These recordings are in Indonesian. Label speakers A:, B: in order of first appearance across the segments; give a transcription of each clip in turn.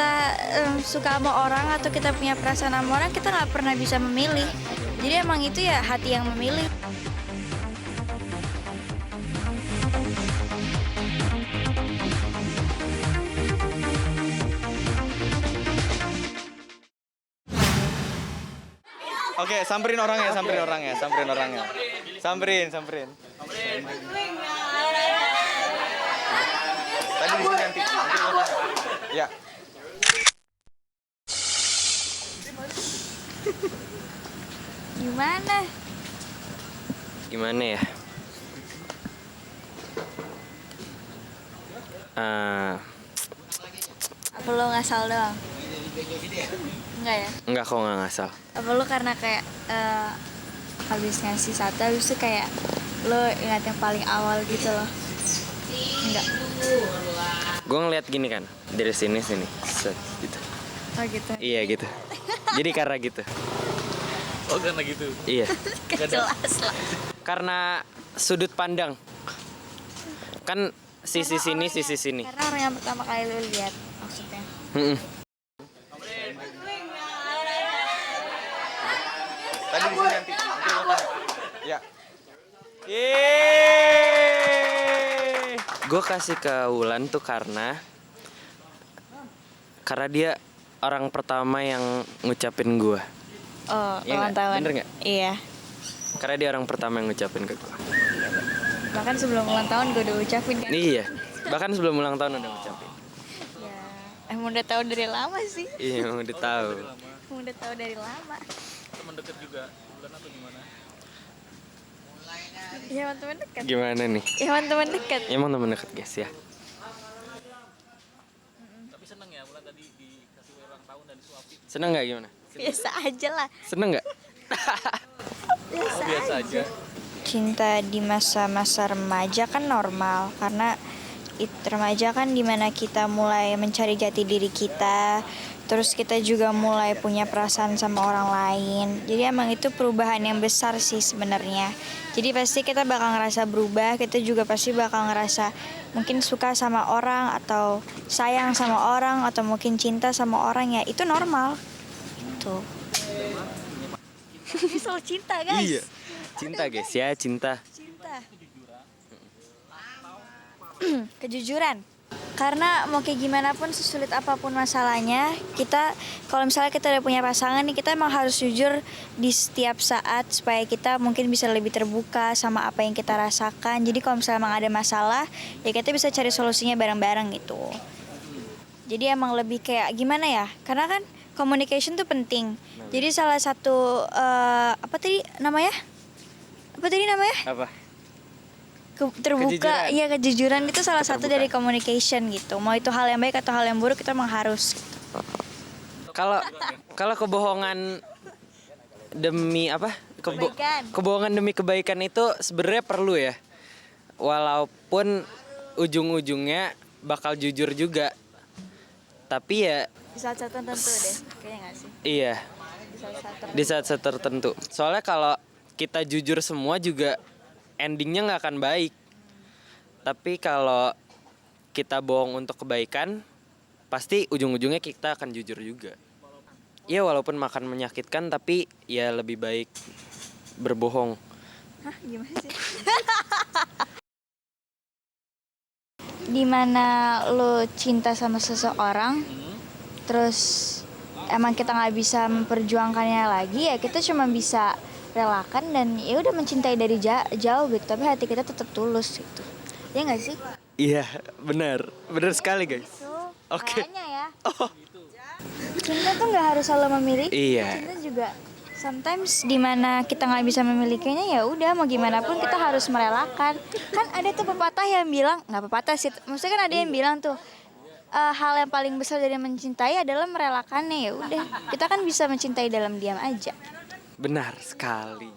A: kita suka sama orang atau kita punya perasaan sama orang, kita nggak pernah bisa memilih. Jadi emang itu ya hati yang memilih.
B: Oke, samperin orangnya. Samperin. Tadi di sini nanti ya.
A: Gimana?
C: Ya?
A: Apa lo ngasal doang? Enggak ya?
C: Enggak, kok nggak ngasal.
A: Apa lo karena kayak habis ngasih satu, habis itu kayak lo ingat yang paling awal gitu loh? Enggak.
C: Gue ngeliat gini kan, dari sini set, gitu.
A: Oh gitu.
C: Iya gitu. Jadi karena gitu.
B: Oh, karena gitu.
C: Iya.
A: Jelas lah.
C: Karena sudut pandang. Kan sisi sini, sisi sini.
A: Karena orang yang pertama kali lo lihat maksudnya.
C: Mm-mm.
B: Tadi di sini nanti ya.
C: Gue kasih ke Wulan tuh karena dia orang pertama yang ngucapin gue.
A: Oh,
C: Iya
A: ulang
C: nggak?
A: tahun.
C: Bener nggak?
A: Iya.
C: Karena dia orang pertama yang ngucapin ke gue.
A: Bahkan sebelum ulang tahun gue udah ucapin kan.
C: Iya. Bahkan sebelum ulang tahun udah ngucapin.
A: Ya, emang udah tahu dari lama sih.
C: Iya, emang udah tahu.
A: Emang udah tahu dari lama.
B: Teman dekat juga. Bulan atau gimana?
A: Iya, emang teman dekat.
C: Gimana nih?
A: Iya, emang teman dekat.
C: Emang temen deket guys ya.
B: Tapi seneng ya Bulan tadi dikasih ulang tahun dan disuapin.
C: Seneng nggak gimana?
A: Biasa aja lah.
C: Seneng nggak?
B: Biasa aja.
A: Cinta di masa-masa remaja kan normal karena remaja kan dimana kita mulai mencari jati diri kita, terus kita juga mulai punya perasaan sama orang lain. Jadi emang itu perubahan yang besar sih sebenarnya. Jadi pasti kita bakal ngerasa berubah, kita juga pasti bakal ngerasa mungkin suka sama orang atau sayang sama orang atau mungkin cinta sama orang, ya itu normal. Tuh. Soal cinta guys.
C: Iya. Cinta guys ya, cinta.
A: Cinta. Kejujuran. Karena mau kayak gimana pun, sesulit apapun masalahnya, kita kalau misalnya kita udah punya pasangan nih, kita emang harus jujur di setiap saat supaya kita mungkin bisa lebih terbuka sama apa yang kita rasakan. Jadi kalau misalnya emang ada masalah, ya kita bisa cari solusinya bareng-bareng gitu. Jadi emang lebih kayak gimana ya? Karena kan communication tuh penting. Jadi salah satu apa tadi namanya?
C: Apa?
A: Terbuka,
C: Kejujuran.
A: iya kejujuran itu salah satu dari communication gitu. Mau itu hal yang baik atau hal yang buruk, kita emang harus.
C: Kalau kebohongan demi apa?
A: Kebaikan.
C: Kebohongan demi kebaikan itu sebenarnya perlu ya. Walaupun ujung-ujungnya bakal jujur juga. Tapi ya
A: Di saat-saat tertentu deh, kayaknya nggak sih?
C: iya,
A: Di saat-saat tertentu.
C: di saat-saat tertentu. Soalnya kalau kita jujur semua juga endingnya nggak akan baik. Tapi kalau kita bohong untuk kebaikan, pasti ujung-ujungnya kita akan jujur juga. Ya walaupun makan menyakitkan, tapi ya lebih baik berbohong.
A: Hah, gimana sih? Dimana lo cinta sama seseorang, terus emang kita nggak bisa memperjuangkannya lagi, ya kita cuma bisa relakan dan ya udah mencintai dari jauh gitu, tapi hati kita tetap tulus gitu. Ya nggak sih?
C: Iya, benar sekali guys.
A: So,
C: Oke.
A: kayaknya ya.
C: Oh,
A: Cinta tuh nggak harus selalu memiliki.
C: Iya.
A: Cinta juga sometimes dimana kita nggak bisa memilikinya, ya udah mau gimana pun kita harus merelakan. Kan ada tuh pepatah yang bilang, nggak pepatah sih, maksudnya kan ada yang bilang tuh hal yang paling besar dari mencintai adalah merelakannya. Ya udah, kita kan bisa mencintai dalam diam aja.
C: benar sekali.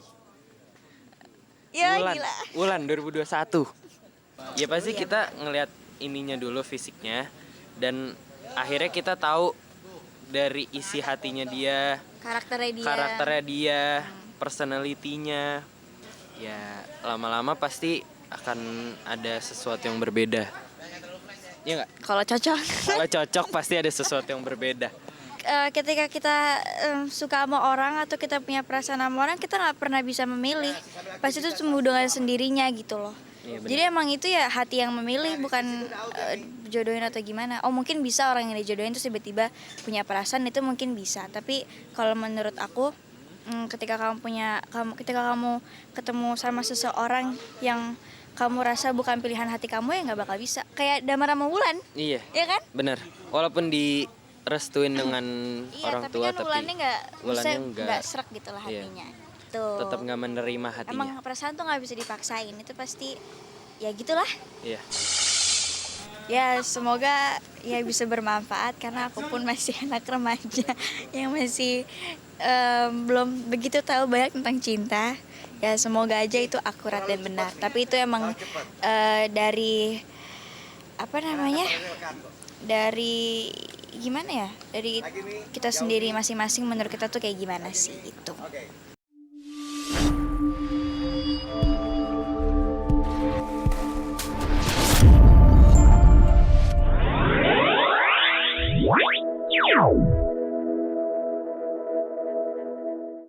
A: Ya
C: Wulan,
A: gila.
C: Wulan 2021. Ya pasti kita ngelihat ininya dulu, fisiknya, dan akhirnya kita tahu dari isi hatinya dia, karakternya dia, personality-nya. Ya lama-lama pasti akan ada sesuatu yang berbeda. Iya nggak?
A: Kalau cocok.
C: Kalau cocok pasti ada sesuatu yang berbeda.
A: Ketika kita suka sama orang atau kita punya perasaan sama orang, kita nggak pernah bisa memilih. Pasti itu tumbuh dengan sendirinya gitu loh.
C: Iya, benar.
A: Jadi emang itu ya hati yang memilih, bukan jodohin atau gimana. Oh mungkin bisa orang yang dijodohin terus tiba-tiba punya perasaan, itu mungkin bisa. Tapi kalau menurut aku, ketika kamu ketemu sama seseorang yang kamu rasa bukan pilihan hati kamu, ya nggak bakal bisa. Kayak Damar sama Wulan,
C: Iya,
A: ya kan?
C: bener. Walaupun direstuin dengan
A: Iya,
C: orang
A: tapi
C: tua,
A: kan
C: tapi
A: Wulannya nggak bisa,
C: Wulannya
A: nggak serak gitu lah
C: Iya.
A: hatinya. Tuh.
C: tetap nggak menerima hatinya.
A: Emang perasaan tuh nggak bisa dipaksain, itu pasti ya gitulah.
C: Iya.
A: Ya semoga ya bisa bermanfaat, karena aku pun masih anak remaja yang masih belum begitu tahu banyak tentang cinta. Ya semoga aja itu akurat dan benar. Tapi itu emang dari apa namanya? Dari gimana ya? Dari kita sendiri masing-masing, menurut kita tuh kayak gimana sih itu.